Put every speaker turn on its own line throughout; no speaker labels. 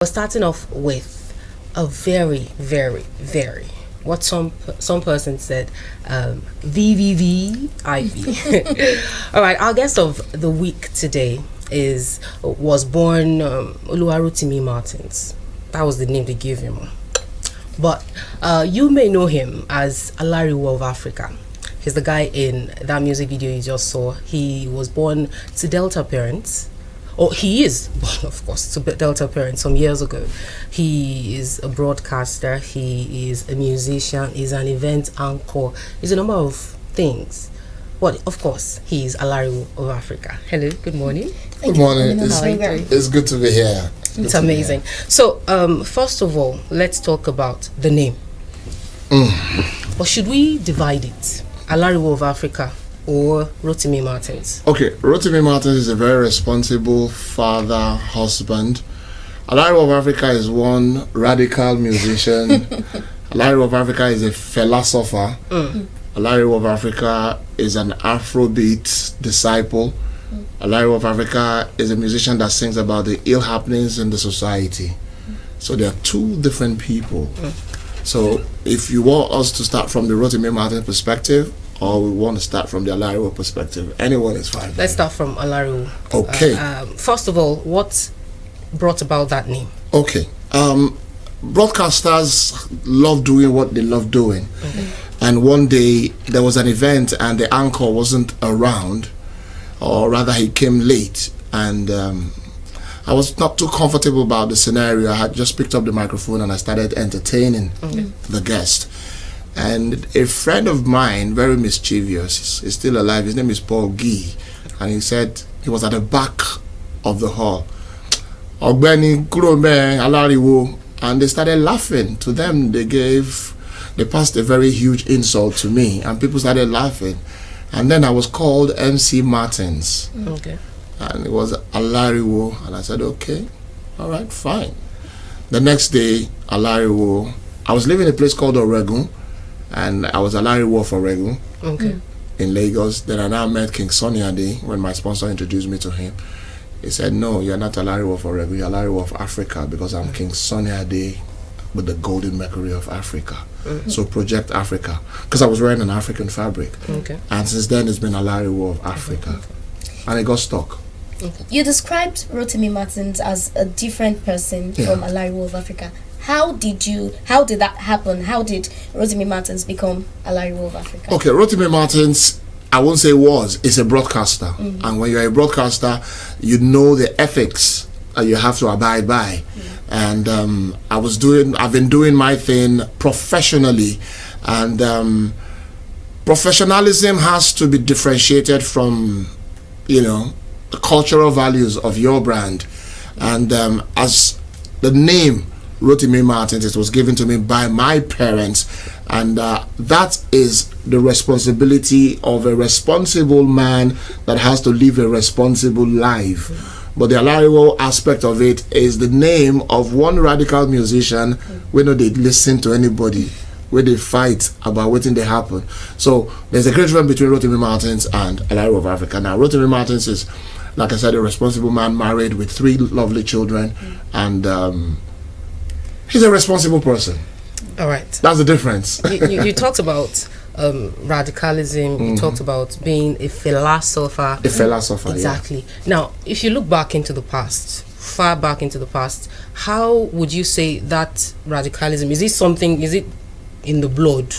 We're starting off with a very, very, very what some person said, VVVIV. All right, our guest of the week today was born Oluwarotimi Martins. That was the name they gave him. But you may know him as Alariwo of Africa. He's the guy in that music video you just saw. He was born to Delta parents. Or he is born, of course, to Delta parents some years ago. He is a broadcaster. He is a musician. He's an event anchor. He's a number of things. But of course, he is Alariwo of Africa. Hello, good morning.
Good morning.
It's
good to be here.
It's amazing. So, first of all, let's talk about the name. Or should we divide it? Alariwo of Africa or Rotimi Martins?
Okay, Rotimi Martins is a very responsible father, husband. Alariwo of Africa is one radical musician. Alariwo of Africa is a philosopher. Alariwo of Africa is an Afrobeat disciple. Alariwo of Africa is a musician that sings about the ill happenings in the society. So there are two different people. So if you want us to start from the Rotimi Martins perspective, or we want to start from the Alariwo perspective, anyone is fine.
Let's start from Alariwo.
Okay.
First of all, what brought about that name?
Okay. Broadcasters love doing what they love doing. And one day there was an event and the anchor wasn't around, or rather he came late, and I was not too comfortable about the scenario. I had just picked up the microphone and I started entertaining the guest. And a friend of mine, very mischievous, is still alive. His name is Paul Gee, and he said he was at the back of the hall. Ogbeni Kurome Alariwo, and they started laughing. To them, they passed a very huge insult to me, and people started laughing. And then I was called MC Martins. And it was Alariwo, and I said, okay, all right, fine. The next day, Alariwo, I was living in a place called Oregun, and I was Alariwo for Oregun in Lagos. Then I now met King Sunny Ade when my sponsor introduced me to him. He said, no, you're not Alariwo for Oregun, you're Alariwo of Africa, because I'm King Sunny Ade with the golden mercury of Africa. So Project Africa, because I was wearing an African fabric. And since then it's been Alariwo of Africa. And it got stuck.
You described Rotimi Martins as a different person from Alariwo of Africa. How did that happen? How did Rotimi Martins become Alariwo of Africa? Okay,
Rotimi Martins, I won't say is a broadcaster. And when you're a broadcaster, you know the ethics you have to abide by. And I've been doing my thing professionally, and professionalism has to be differentiated from, the cultural values of your brand. And as the name Rotimi Martins, it was given to me by my parents, and that is the responsibility of a responsible man that has to live a responsible life. But the Alariwo aspect of it is the name of one radical musician where they listen to anybody, where they fight about what they happen. So there's a great difference between Rotimi Martins and Alariwo of Africa. Now Rotimi Martins is, like I said, a responsible man, married with 3 lovely children, and he's a responsible person.
All right.
That's the difference.
You talked about radicalism. You talked about being a philosopher.
A philosopher,
exactly. Now, if you look back into the past, far back into the past, how would you say that radicalism, is it in the blood?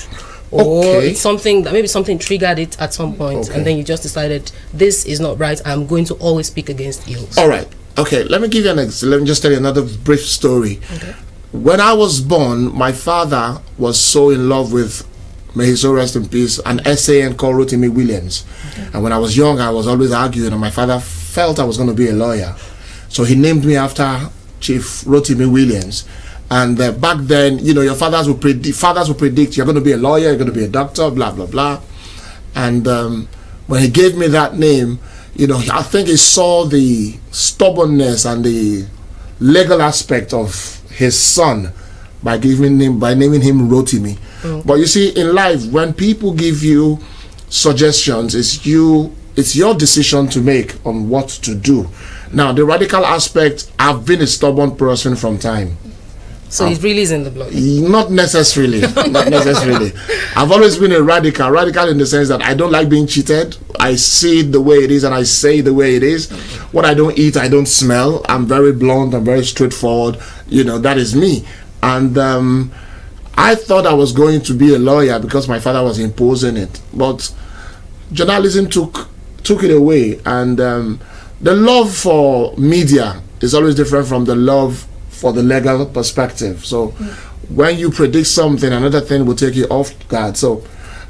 Or it's something that maybe something triggered it at some point, and then you just decided, this is not right, I'm going to always speak against ills?
All right. Okay, let me give you let me just tell you another brief story. When I was born, my father was so in love with, may he so rest in peace, an SAN called Rotimi Williams. And when I was young, I was always arguing, and my father felt I was going to be a lawyer. So he named me after Chief Rotimi Williams. And back then, your fathers would predict you're going to be a lawyer, you're going to be a doctor, blah, blah, blah. And when he gave me that name, I think he saw the stubbornness and the legal aspect of his son by naming him Rotimi. But you see, in life, when people give you suggestions, it's your decision to make on what to do. Now, the radical aspect, I've been a stubborn person from time.
So it really is in the blood.
Not necessarily. Not necessarily. I've always been a radical. Radical in the sense that I don't like being cheated. I see it the way it is and I say it the way it is. What I don't eat, I don't smell. I'm very blunt. I'm very straightforward. You know, that is me. And I thought I was going to be a lawyer because my father was imposing it. But journalism took it away. And the love for media is always different from the love for the legal perspective. So when you predict something, another thing will take you off guard. So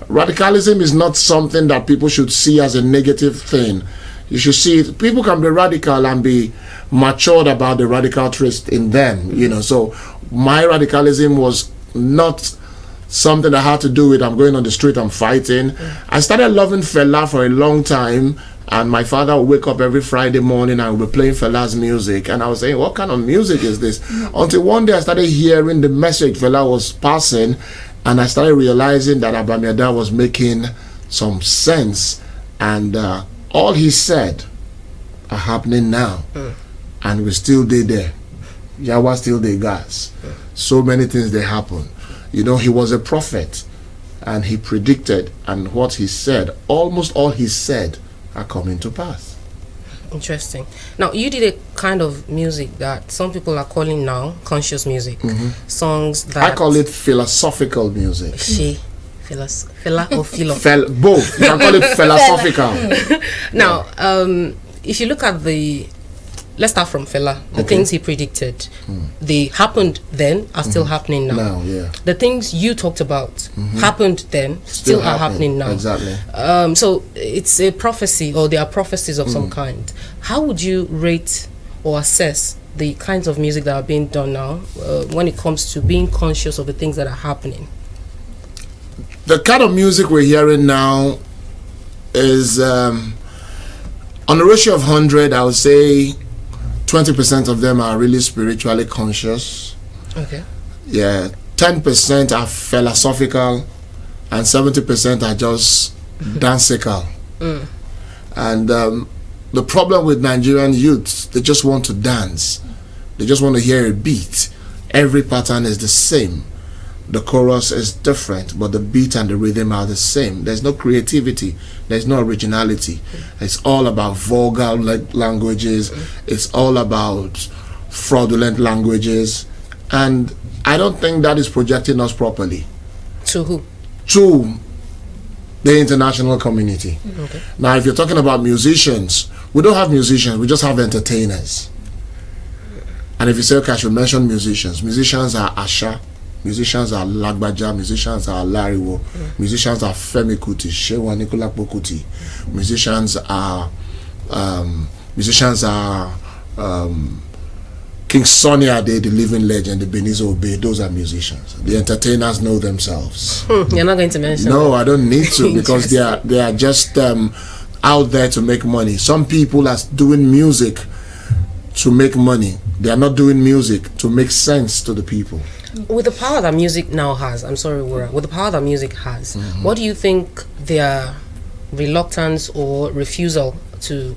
radicalism is not something that people should see as a negative thing. You should see it. People can be radical and be matured about the radical twist in them, you know. So my radicalism was not something I had to do with I'm going on the street, I'm fighting. I started loving Fela for a long time. And my father would wake up every Friday morning and would be playing Fela's music. And I was saying, what kind of music is this? Until one day I started hearing the message Fela was passing. And I started realizing that Abamiada was making some sense. And all he said are happening now. And we still did there. Yawa still did gas. So many things they happen. You know, he was a prophet. And he predicted. And what he said, almost all he said, are coming to pass.
Interesting. Now, you did a kind of music that some people are calling now conscious music. Songs that
I call it philosophical music.
Fela or philo?
Both. You can call it philosophical.
Now, if you look at let's start from Fela. The things he predicted, they happened then, are still happening now. The things you talked about happened then, still are happening now.
Exactly.
So it's a prophecy, or there are prophecies of some kind. How would you rate or assess the kinds of music that are being done now when it comes to being conscious of the things that are happening?
The kind of music we're hearing now is, on a ratio of 100, I would say 20% of them are really spiritually conscious. Okay. Yeah, 10% are philosophical, and 70% are just danceical. And the problem with Nigerian youths, they just want to dance. They just want to hear a beat. Every pattern is the same. The chorus is different, but the beat and the rhythm are the same. There's no creativity. There's no originality. It's all about vulgar languages. It's all about fraudulent languages. And I don't think that is projecting us properly.
To who?
To the international community.
Okay.
Now, if you're talking about musicians, we don't have musicians. We just have entertainers. And if you say, okay, I should mention musicians. Musicians are Asha. Musicians are Lagbaja, musicians are Alariwo, musicians are Femi Kuti, Shewa Nikolakpo Kuti, musicians are King Sonny Ade, the living legend, the Benizo Obey. Those are musicians. The entertainers know themselves.
You're not going to mention
No,
that.
I don't need to, because they are just out there to make money. Some people are doing music to make money. They are not doing music to make sense to the people.
With the power that music now has, I'm sorry, Wura, with the power that music has, what do you think their reluctance or refusal to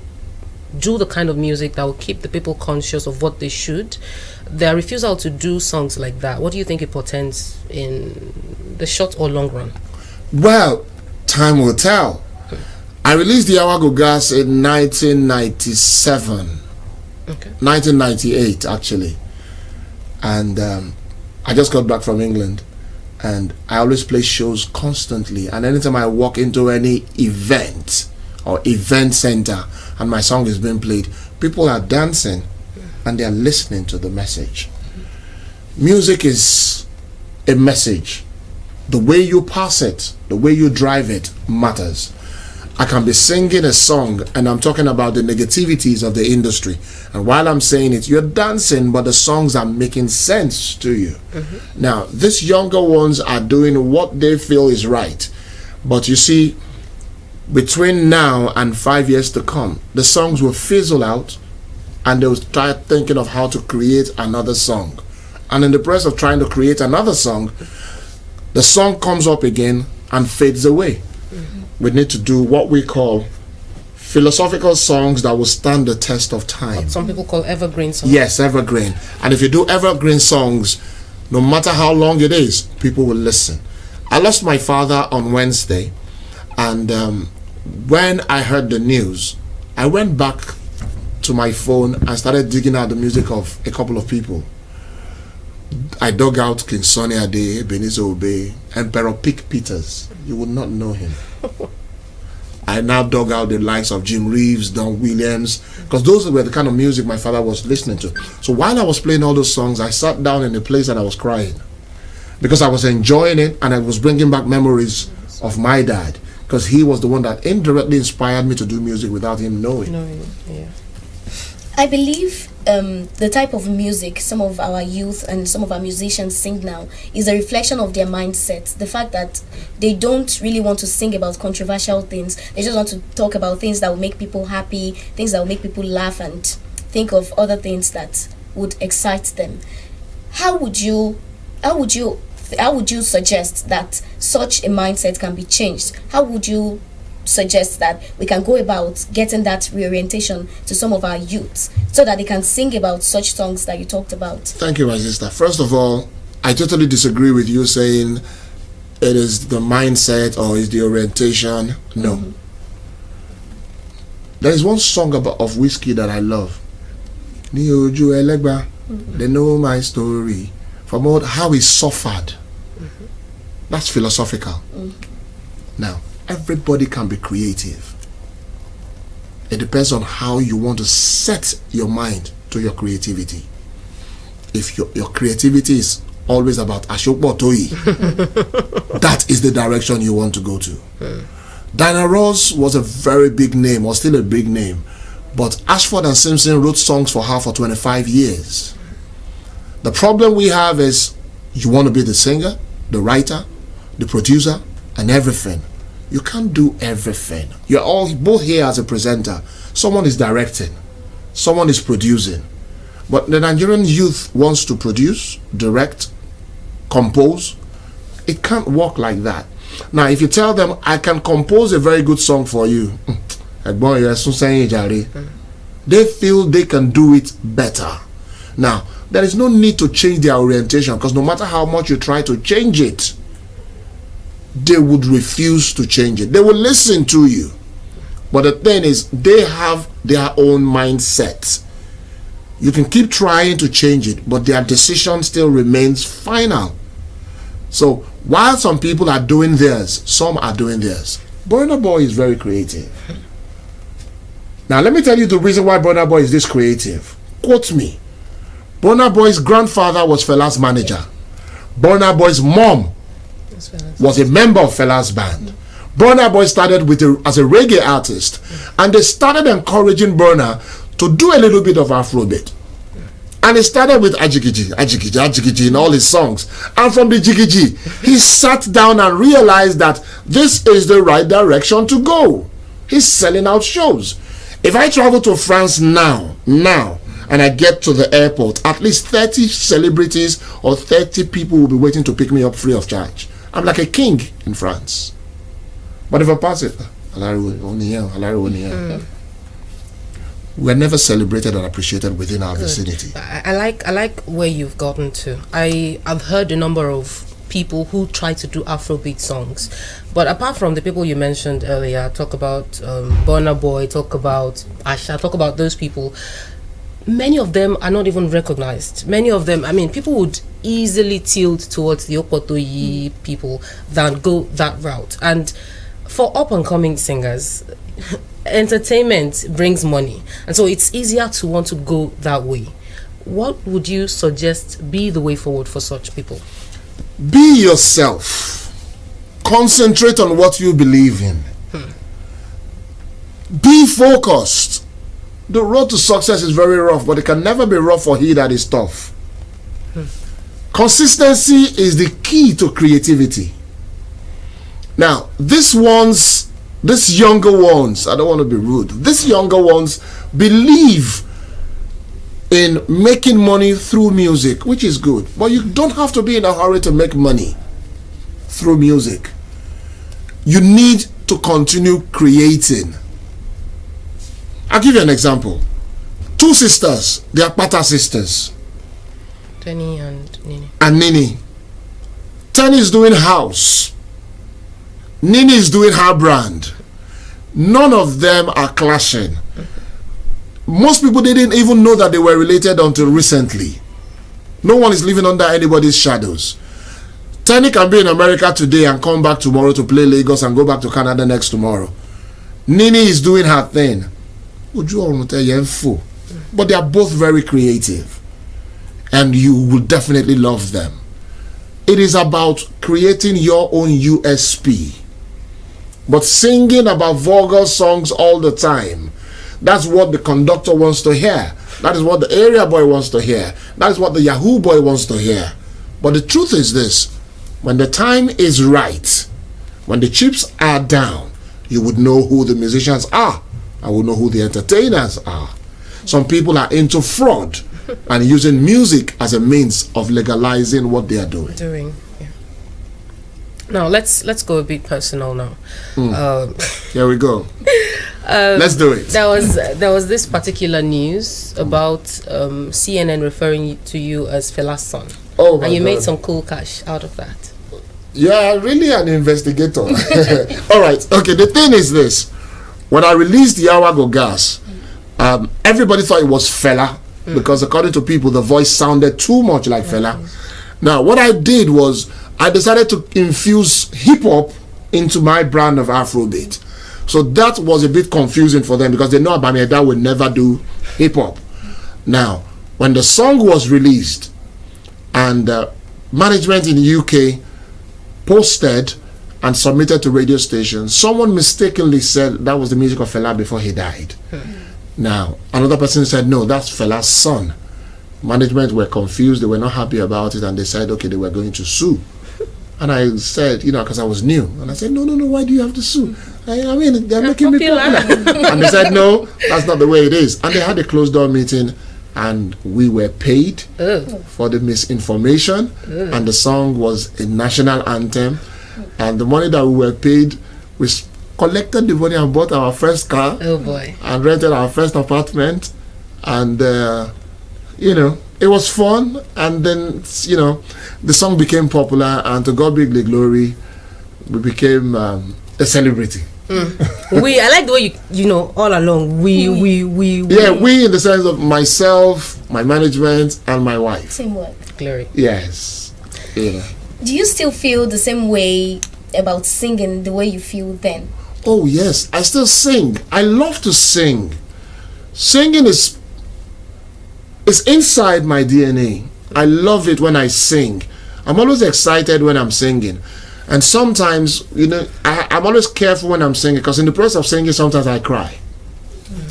do the kind of music that will keep the people conscious of what they should, their refusal to do songs like that, what do you think it portends in the short or long run?
Well, time will tell. I released the Awago Gas in 1997. Okay. 1998, actually. And I just got back from England, and I always play shows constantly. And anytime I walk into any event or event center and my song is being played, people are dancing and they are listening to the message. Music is a message. The way you pass it, the way you drive it matters. I can be singing a song and I'm talking about the negativities of the industry, and while I'm saying it, you're dancing, but the songs are making sense to you. Now, these younger ones are doing what they feel is right, but you see, between now and 5 years to come, the songs will fizzle out and they'll start thinking of how to create another song, and in the process of trying to create another song, the song comes up again and fades away. We need to do what we call philosophical songs that will stand the test of time.
What some people call evergreen songs.
Yes, evergreen. And if you do evergreen songs, no matter how long it is, people will listen. I lost my father on Wednesday, and when I heard the news, I went back to my phone and started digging out the music of a couple of people. I dug out King Sonny Ade, Benizo Obey, Emperor Pick Peters. You would not know him. I now dug out the likes of Jim Reeves, Don Williams, because those were the kind of music my father was listening to. So while I was playing all those songs, I sat down in a place and I was crying, because I was enjoying it and I was bringing back memories of my dad, because he was the one that indirectly inspired me to do music without him knowing.
Yeah.
I believe the type of music some of our youth and some of our musicians sing now is a reflection of their mindset. The fact that they don't really want to sing about controversial things. They just want to talk about things that will make people happy, things that will make people laugh, and think of other things that would excite them. How would you suggest that such a mindset can be changed? How would you suggest that we can go about getting that reorientation to some of our youths so that they can sing about such songs that you talked about?
Thank you, my sister. First of all, I totally disagree with you saying it is the mindset or is the orientation. No. Mm-hmm. There is one song of Whiskey that I love. Mm-hmm. They know my story. From how he suffered. Mm-hmm. That's philosophical. Mm-hmm. Now, everybody can be creative. It depends on how you want to set your mind to your creativity. If your creativity is always about Ashokbo Toyi, that is the direction you want to go to. Diana Ross was a very big name, or still a big name, but Ashford and Simpson wrote songs for her for 25 years. The problem we have is you want to be the singer, the writer, the producer, and everything. You can't do everything. You're all both here as a presenter. Someone is directing, someone is producing. But the Nigerian youth wants to produce, direct, compose. It can't work like that. Now, if you tell them, I can compose a very good song for you, they feel they can do it better. Now, there is no need to change their orientation, because no matter how much you try to change it, they would refuse to change it. They will listen to you. But the thing is, they have their own mindset. You can keep trying to change it, but their decision still remains final. So while some people are doing theirs, some are doing theirs. Burna Boy is very creative. Now let me tell you the reason why Burna Boy is this creative. Quote me. Burna Boy's grandfather was Fela's manager. Burna Boy's mom was a member of Fela's band. Burna Boy started as a reggae artist, and they started encouraging Burna to do a little bit of Afrobeat. And he started with Ajigiji, Ajigiji, Ajigiji in all his songs. And from the Jigiji, he sat down and realized that this is the right direction to go. He's selling out shows. If I travel to France now, and I get to the airport, at least 30 celebrities or 30 people will be waiting to pick me up free of charge. I'm like a king in France. But if I pass it, Alariwo, we're never celebrated and appreciated within our vicinity.
I like where you've gotten to. I've heard a number of people who try to do Afrobeat songs, but apart from the people you mentioned earlier, talk about Burna Boy, talk about Asha, talk about those people, many of them are not even recognized. Many of them, I mean, people would easily tilt towards the Opotoyi people than go that route. And for up-and-coming singers, entertainment brings money, and so it's easier to want to go that way. What would you suggest be the way forward for such people?
Be yourself. Concentrate on what you believe in. Be focused. The road to success is very rough, but it can never be rough for he that is tough. Consistency is the key to creativity. Now, these younger ones, I don't want to be rude, these younger ones believe in making money through music, which is good, but you don't have to be in a hurry to make money through music. You need to continue creating. I'll give you an example. Two sisters, they are Pata sisters.
Tenny and Nini.
And Nini. Tenny is doing house. Nini is doing her brand. None of them are clashing. Most people didn't even know that they were related until recently. No one is living under anybody's shadows. Tenny can be in America today and come back tomorrow to play Lagos and go back to Canada next tomorrow. Nini is doing her thing. But they are both very creative. And you will definitely love them. It is about creating your own USP. But singing about vulgar songs all the time, that's what the conductor wants to hear. That is what the area boy wants to hear. That is what the Yahoo boy wants to hear. But the truth is this: when the time is right, when the chips are down, you would know who the musicians are. I would know who the entertainers are. Some people are into fraud and using music as a means of legalizing what they are doing.
Yeah. Now let's go a bit personal now.
Here we go. Let's do it.
There was this particular news about CNN referring to you as Fela's son.
Oh my
And you
God.
made some cool cash out of that.
Yeah, really an investigator. All right. Okay, the thing is this. When I released the Yawago Gas, everybody thought it was Fela because according to people, the voice sounded too much like Fela. Now, what I did was I decided to infuse hip-hop into my brand of Afrobeat. So that was a bit confusing for them because they know Abameda would never do hip-hop. Now, when the song was released and management in the UK posted and submitted to radio stations, someone mistakenly said that was the music of Fela before he died. Now, another person said, no, that's Fela's son. Management were confused, they were not happy about it, and they said, okay, they were going to sue. And I said, because I was new, and I said, no, why do you have to sue? I mean, they're making me popular. And they said, no, that's not the way it is. And they had a closed door meeting, and we were paid for the misinformation, and the song was a national anthem. And the money that we were paid, we collected the money and bought our first car.
Oh boy.
And rented our first apartment. And, it was fun. And then, the song became popular. And to God be the glory, we became a celebrity.
I like the way you all along we.
Yeah, we in the sense of myself, my management, and my wife.
Same work.
Glory.
Yes. Yeah.
Do you still feel the same way about singing the way you feel then?
Oh yes, I still sing. I love to sing. Singing is inside my DNA. I love it when I sing. I'm always excited when I'm singing. And sometimes, I'm always careful when I'm singing because in the process of singing, sometimes I cry.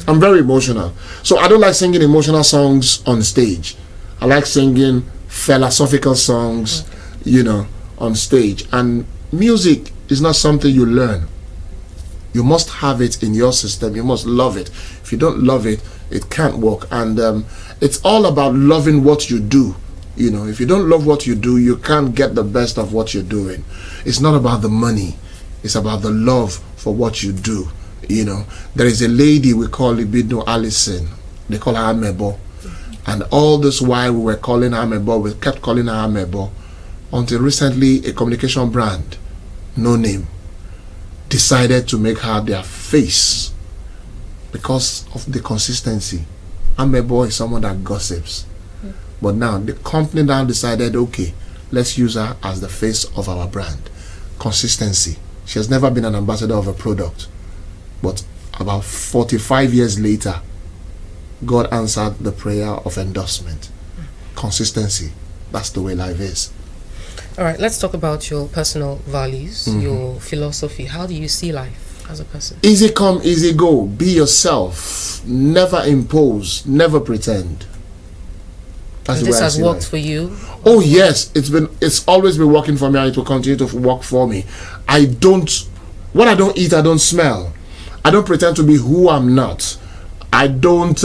I'm very emotional. So I don't like singing emotional songs on stage. I like singing philosophical songs, on stage. And music is not something you learn. You must have it in your system. You must love it. If you don't love it, it can't work. And it's all about loving what you do. If you don't love what you do, you can't get the best of what you're doing. It's not about the money. It's about the love for what you do. There is a lady we call Ibidno Allison. They call her Amebo. And all this while we were calling her Amebo, we kept calling her Amebo until recently a communication brand, No Name, decided to make her their face because of the consistency. Amebo is someone that gossips. But now the company now decided, okay, let's use her as the face of our brand. Consistency. She has never been an ambassador of a product. But about 45 years later, God answered the prayer of endorsement. Consistency. That's the way life is.
All right, let's talk about your personal values, your philosophy. How do you see life as a person?
Easy come, easy go. Be yourself. Never impose. Never pretend. That's
And
the
this
way I
has
see
worked
life.
for you?
Oh yes, it's always been working for me, and it will continue to work for me. What I don't eat, I don't smell. I don't pretend to be who I'm not. I don't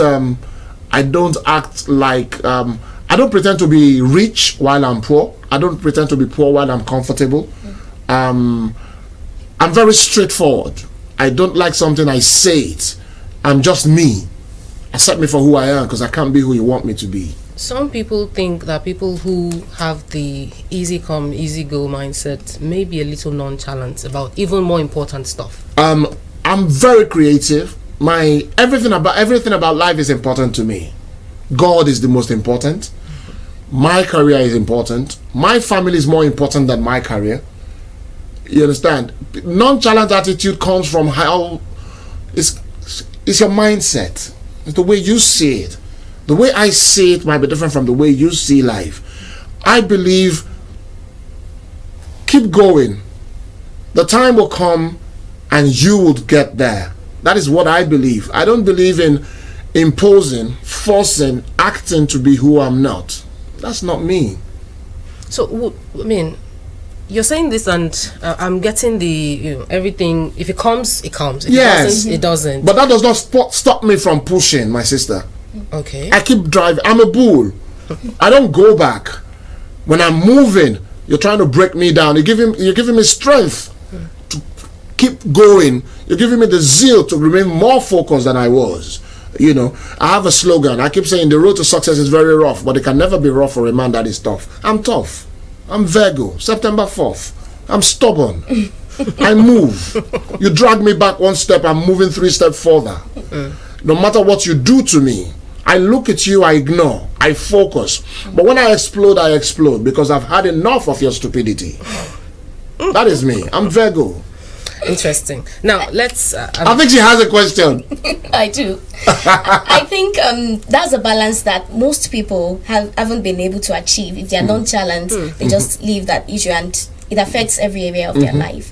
act like I don't pretend to be rich while I'm poor. I don't pretend to be poor while I'm comfortable. I'm very straightforward. I don't like something, I say it. I'm just me. Accept me for who I am, because I can't be who you want me to be.
Some people think that people who have the easy come, easy go mindset may be a little nonchalant about even more important stuff.
I'm very creative. Everything about life is important to me. God is the most important. My career is important. My family is more important than my career. You understand? Nonchalant attitude comes from how it's your mindset. It's the way you see it. The way I see it might be different from the way you see life. I believe, keep going. The time will come and you would get there. That is what I believe. I don't believe in imposing, forcing, acting to be who I'm not. That's not me.
So, I mean, you're saying this, and I'm getting the everything. If it comes, it comes. If
Yes.
it doesn't, it doesn't.
But that does not stop me from pushing, my sister.
Okay.
I keep driving. I'm a bull. I don't go back. When I'm moving, you're trying to break me down. You're giving me strength to keep going. You're giving me the zeal to remain more focused than I was. You know, I have a slogan. I keep saying the road to success is very rough, but it can never be rough for a man that is tough. I'm tough. I'm Virgo. September 4th. I'm stubborn. I move. You drag me back one step, I'm moving 3 steps further. No matter what you do to me, I look at you, I ignore, I focus. But when I explode because I've had enough of your stupidity. That is me. I'm Virgo.
Interesting. Now, let's...
I think she has a question.
I do. I think that's a balance that most people haven't been able to achieve. If they're nonchalant, they just leave that issue and it affects every area of their life.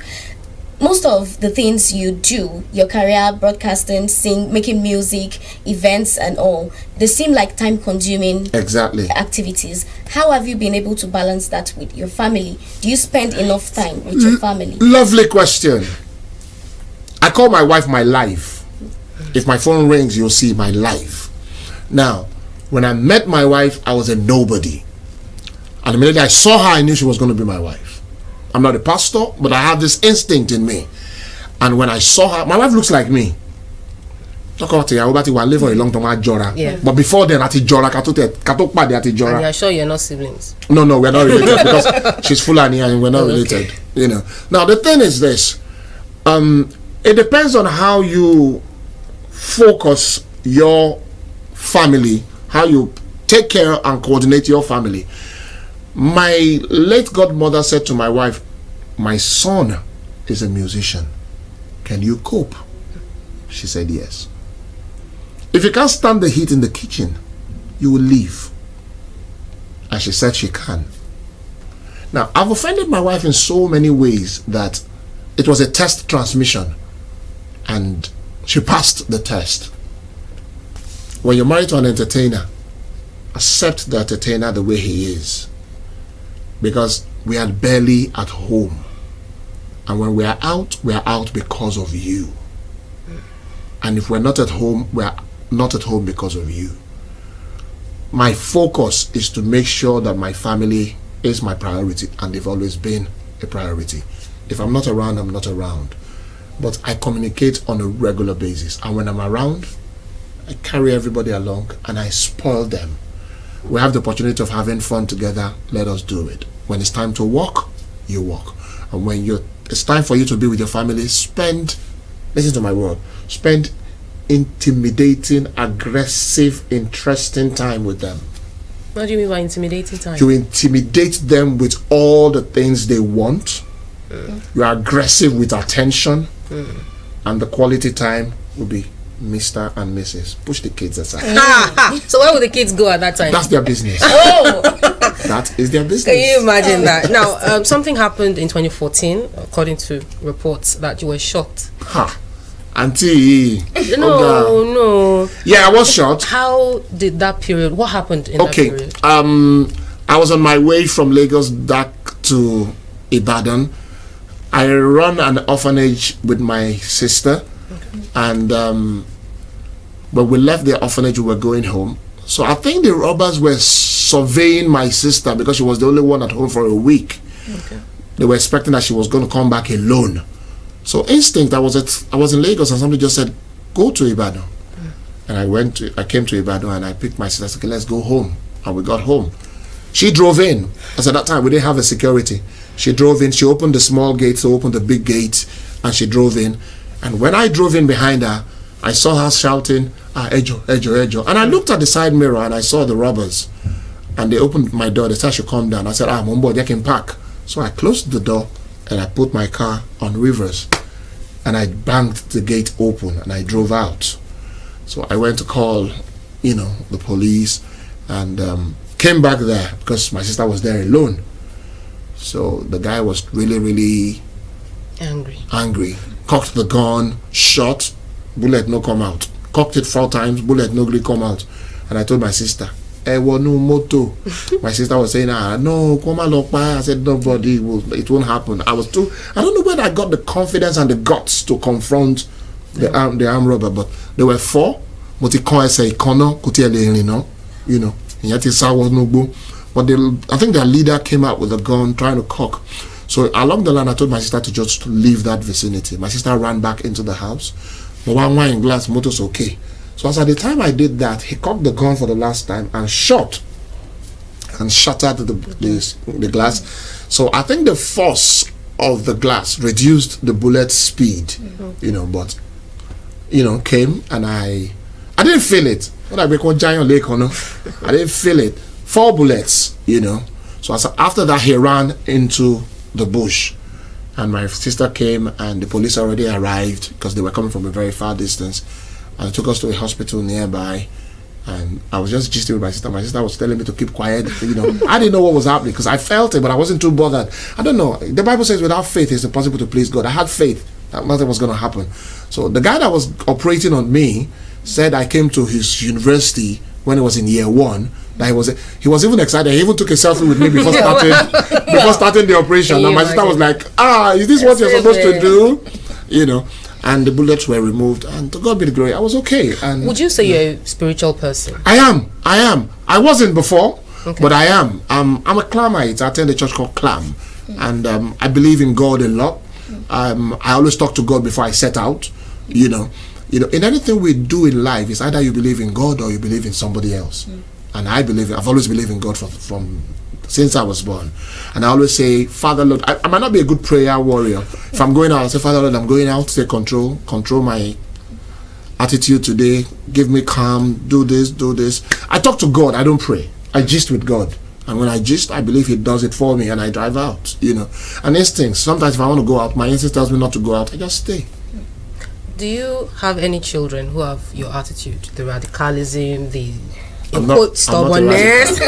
Most of the things you do, your career, broadcasting, making music, events and all, they seem like time-consuming activities. How have you been able to balance that with your family? Do you spend enough time with your family?
Lovely question. I call my wife my life. If my phone rings, you'll see my life. Now, when I met my wife, I was a nobody. And the minute I saw her, I knew she was going to be my wife. I'm not a pastor, but I have this instinct in me. And when I saw her, my wife looks like me. Talk about it, I live for a long time.
Yeah.
But before then, Jora.
And you're sure you're not siblings?
No, we're not related because she's Fulani and we're not related. You know. Now the thing is this: it depends on how you focus your family, how you take care and coordinate your family. My late godmother said to my wife, "My son is a musician. Can you cope?" She said yes. If you can't stand the heat in the kitchen, you will leave. And she said she can. Now, I've offended my wife in so many ways that it was a test transmission and she passed the test. When you're married to an entertainer, accept the entertainer the way he is. Because we are barely at home. And when we are out because of you. And if we're not at home, we're not at home because of you. My focus is to make sure that my family is my priority, and they've always been a priority. If I'm not around, I'm not around. But I communicate on a regular basis. And when I'm around, I carry everybody along and I spoil them. We have the opportunity of having fun together, let us do it. When it's time to walk, you walk. And when it's time for you to be with your family, listen to my word, spend intimidating, aggressive, interesting time with them.
What do you mean by intimidating time?
You intimidate them with all the things they want. You are aggressive with attention. And the quality time will be Mr. and Mrs. Push the kids aside.
So where will the kids go at that time?
That's their business. That is their business.
Can you imagine that? Now, something happened in 2014, according to reports, that you were shot.
Auntie.
No.
Yeah, I was shot.
How did that period? What happened in that period?
I was on my way from Lagos back to Ibadan. I run an orphanage with my sister, and when we left the orphanage, we were going home. So I think the robbers were surveying my sister because she was the only one at home for a week. They were expecting that she was going to come back alone. So instinct, I was in Lagos and somebody just said, "Go to Ibadan." And I came to Ibadan and I picked my sister. I said, okay, let's go home. And we got home. She drove in. As at that time, we didn't have a security. She drove in. She opened the small gate, so opened the big gate, and she drove in. And when I drove in behind her, I saw her shouting, Ejo, Ejo, Ejo. And I looked at the side mirror and I saw the robbers. And they opened my door. They said I should come down. I said, Mumbo, they can park. So I closed the door and I put my car on reverse. And I banged the gate open and I drove out. So I went to call, the police and came back there because my sister was there alone. So the guy was really, really angry. Cocked the gun, shot, bullet no come out. Cocked it 4 times, bullet no really come out. And I told my sister, moto. My sister was saying, no, come on, I said, nobody it won't happen. I don't know whether I got the confidence and the guts to confront the armed robber, but there were 4. But I think their leader came out with a gun trying to cock. So along the line, I told my sister to just leave that vicinity. My sister ran back into the house. But one wine glass, motor's okay. So as at the time I did that, he cocked the gun for the last time and shot and shattered the glass. So I think the force of the glass reduced the bullet speed, but came and I didn't feel it. What I call giant lake, I didn't feel it. 4 bullets, So after that, he ran into the bush, and my sister came, and the police already arrived because they were coming from a very far distance, and they took us to a hospital nearby. And I was just gisting with my sister. My sister was telling me to keep quiet. I didn't know what was happening because I felt it, but I wasn't too bothered. I don't know. The Bible says without faith it's impossible to please God. I had faith that nothing was going to happen. So the guy that was operating on me said I came to his university when he was in year 1. That he was even excited. He even took a selfie with me before starting the operation. And my sister was like, is this what you're supposed to do? And the bullets were removed, and to God be the glory, I was okay. And
would you say you're a spiritual person?
I am. I wasn't before, but I am. I'm a Clamite. I attend a church called Clam, and I believe in God a lot. I always talk to God before I set out. In anything we do in life, it's either you believe in God or you believe in somebody else. And I've always believed in God from since I was born. And I always say, Father Lord, I might not be a good prayer warrior. If I'm going out, I say, Father Lord, I'm going out, take control my attitude today, give me calm, do this. I talk to God, I don't pray. I gist with God. And when I gist, I believe He does it for me, and I drive out, And instincts, sometimes if I want to go out, my instinct tells me not to go out, I just stay.
Do you have any children who have your attitude? The radicalism, the
stubbornness.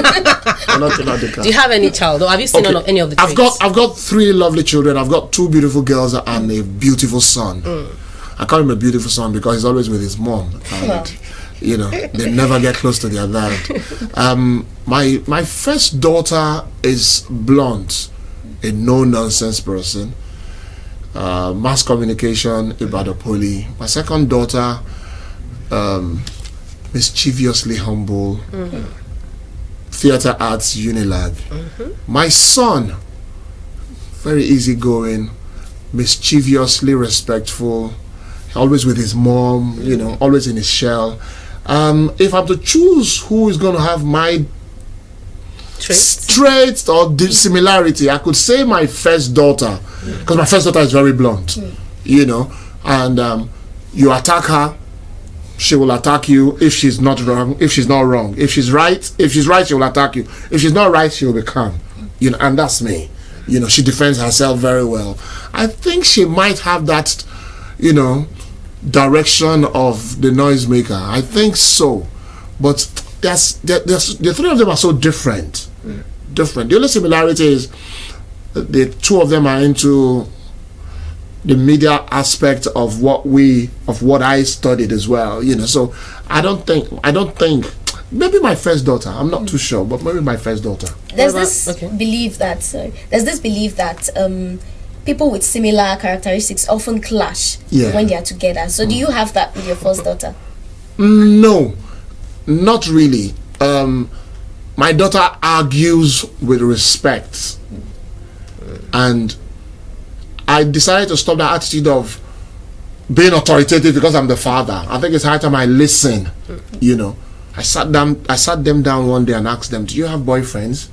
I'm not a radical.
Do you have any child, or have you seen any of the traits?
I've got 3 lovely children. I've got 2 beautiful girls and a beautiful son. I call him a beautiful son because he's always with his mom, and they never get close to their dad. My first daughter is blunt, a no-nonsense person. Mass communication, Ibadan Poly. My second daughter, mischievously humble, theater arts, Unilag. My son, very easygoing, mischievously respectful, always with his mom, always in his shell. If I'm to choose who is going to have my traits or similarity, I could say my first daughter, because my first daughter is very blunt, and you attack her, she will attack you if she's not wrong, if she's not wrong. If she's right, she will attack you. If she's not right, she will be calm. And that's me. She defends herself very well. I think she might have that, direction of the noisemaker. I think so. But the 3 of them are so different. The only similarity is the 2 of them are into the media aspect of what I studied as well, so I don't think maybe my first daughter, I'm not too sure, but maybe my first daughter.
There's this belief that people with similar characteristics often clash when they are together. So do you have that with your first daughter?
No, not really. My daughter argues with respect, and I decided to stop that attitude of being authoritative because I'm the father. I think it's high time I listen. You know, I sat them down one day and asked them, "Do you have boyfriends?"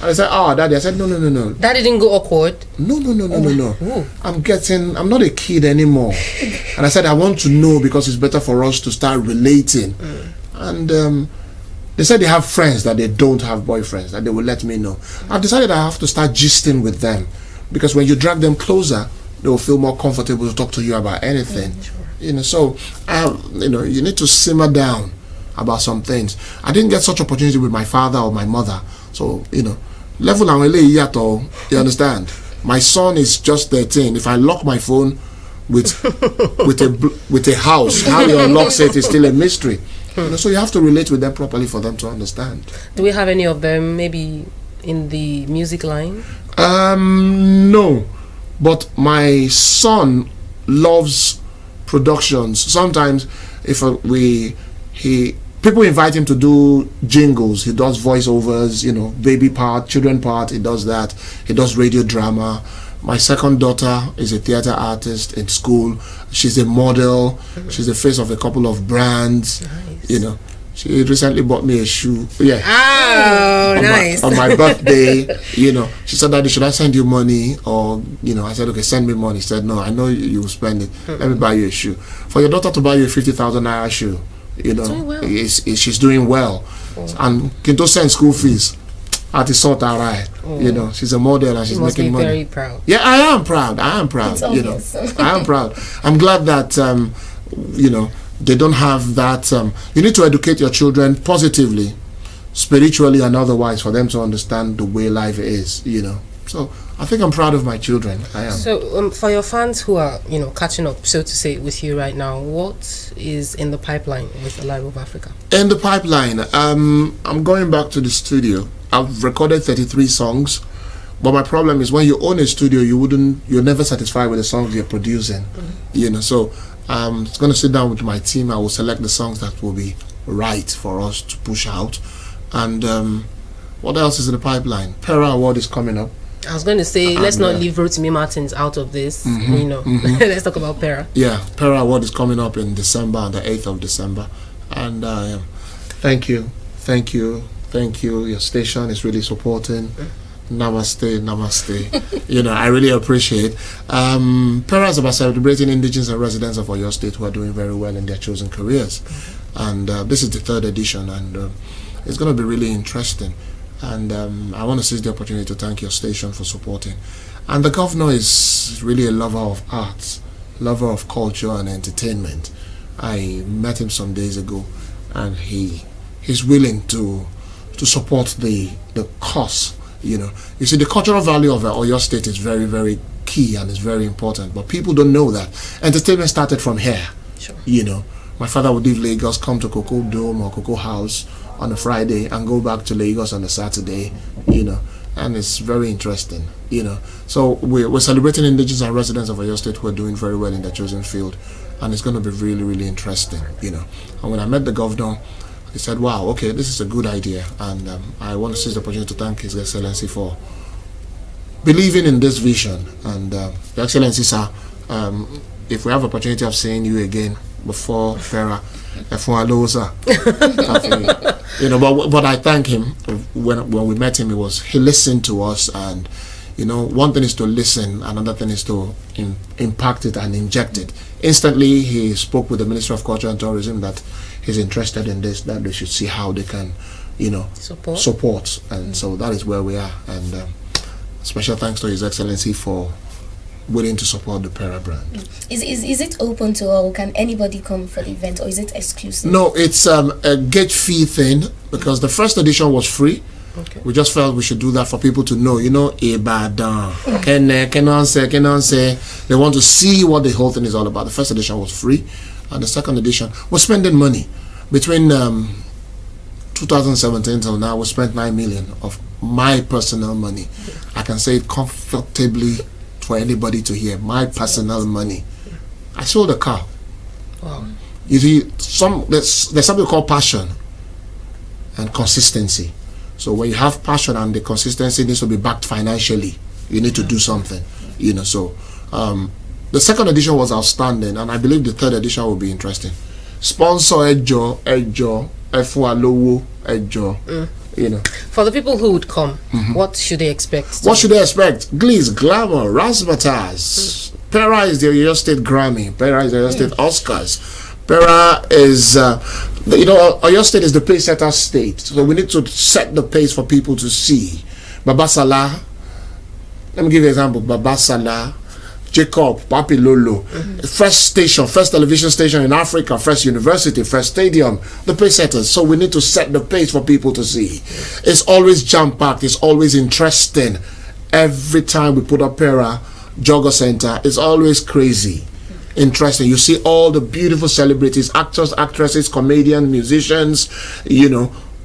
And I said, "Oh, Daddy." I said, "No.
That didn't go awkward.
No.
Ooh.
I'm not a kid anymore." And I said, "I want to know because it's better for us to start relating." And they said they have friends that they don't have boyfriends, that they will let me know. I've decided I have to start gisting with them, because when you drag them closer, they will feel more comfortable to talk to you about anything. You know, so you need to simmer down about some things. I didn't get such opportunity with my father or my mother, so level and you understand. My son is just 13. If I lock my phone with a house, how you unlock it is still a mystery. So you have to relate with them properly for them to understand.
Do we have any of them maybe in the music line?
No, but my son loves productions. Sometimes if people invite him to do jingles, he does voiceovers, baby part, children part, he does that. He does radio drama. My second daughter is a theater artist in school. She's a model. She's the face of a couple of brands.
Nice.
She recently bought me a shoe. Yeah.
Oh, nice.
On my birthday, she said, "Daddy, should I send you money?" Or, I said, "Okay, send me money." She said, "No, I know you will spend it. Let me buy you a shoe." For your daughter to buy you a 50,000 naira shoe,
Doing well.
she's doing well. And Kinto send school fees. At the sort of right, she's a model and she's making money.
Very proud.
Yeah, I am proud.
It's obvious.
I am proud. I'm glad that they don't have that. You need to educate your children positively, spiritually and otherwise, for them to understand the way life is. So I think I'm proud of my children. I am.
So for your fans who are catching up, so to say, with you right now, what is in the pipeline with Alariwo of Africa?
In the pipeline, I'm going back to the studio. I've recorded 33 songs, but my problem is when you own a studio, you're never satisfied with the songs you're producing. So I'm going to sit down with my team. I will select the songs that will be right for us to push out. And what else is in the pipeline? Pera Award is coming up.
I was going to say, let's not leave Rotimi Martins out of this. Let's talk about Pera.
Yeah, Pera Award is coming up in December, on the 8th of December. And thank you. Your station is really supporting. Namaste. I really appreciate. Pera is about celebrating indigenous and residents of Oyo State who are doing very well in their chosen careers. And this is the 3rd edition, and it's going to be really interesting. And I want to seize the opportunity to thank your station for supporting. And the governor is really a lover of arts, lover of culture and entertainment. I met him some days ago, and he's willing to support the cause. You see, the cultural value of Oyo State is very, very key and is very important, but people don't know that entertainment started from here.
Sure.
My father would leave Lagos, come to Cocoa Dome or Cocoa House on a Friday and go back to Lagos on a Saturday, and it's very interesting, So we're celebrating indigenous and residents of Oyo State who are doing very well in their chosen field, and it's going to be really, really interesting, And when I met the governor, he said, "Wow, okay, this is a good idea," and I want to seize the opportunity to thank His Excellency for believing in this vision. And Your Excellency, sir, if we have opportunity of seeing you again before Farah, but I thank him. When we met him, he listened to us, and one thing is to listen, another thing is to impact it and inject it. Instantly, he spoke with the Minister of Culture and Tourism that he's interested in this, that they should see how they can, support. And so that is where we are. And special thanks to His Excellency for willing to support the Pera brand.
Is it open to all? Can anybody come for the event, or is it exclusive?
No, it's a gate fee thing, because the first edition was free.
Okay.
We just felt we should do that for people to know, Ibadan. Can say they want to see what the whole thing is all about. The first edition was free, and the second edition was spending money. Between 2017 till now, we spent 9 million of my personal money. I can say it comfortably for anybody to hear. My personal money. I sold a car.
Wow.
You see, there's something called passion and consistency. So when you have passion and the consistency needs to be backed financially, you need to do something. So the The second edition was outstanding, and I believe the third edition will be interesting. Sponsor Ejo, Efualowo, Ejo. You know.
For the people who would come, what should they expect?
What should they expect? Gliss, glamour, razzmatazz. Pera is the Oyo State Grammy. Pera is the Oyo State Oscars. Pera is, Oyo State is the pace setter state. So we need to set the pace for people to see. Baba Salah, let me give you an example. Baba Salah, Jacob, Papi Lolo, first station, first television station in Africa, first university, first stadium, the pace setters. So we need to set the pace for people to see. It's always jam-packed, it's always interesting. Every time we put up Pera, Jogger Center, it's always crazy, interesting. You see all the beautiful celebrities, actors, actresses, comedians, musicians,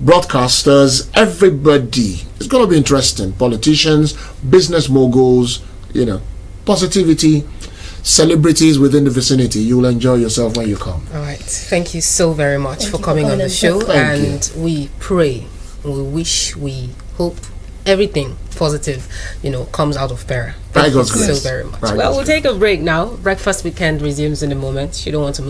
broadcasters, everybody. It's going to be interesting. Politicians, business moguls, positivity, celebrities within the vicinity. You will enjoy yourself when you come.
All right. Thank you so very much for coming on the show. And we pray, we wish, we hope everything positive, comes out of Pera. Thank you so very much. Well, we'll take a break now. Breakfast Weekend resumes in a moment. You don't want to move.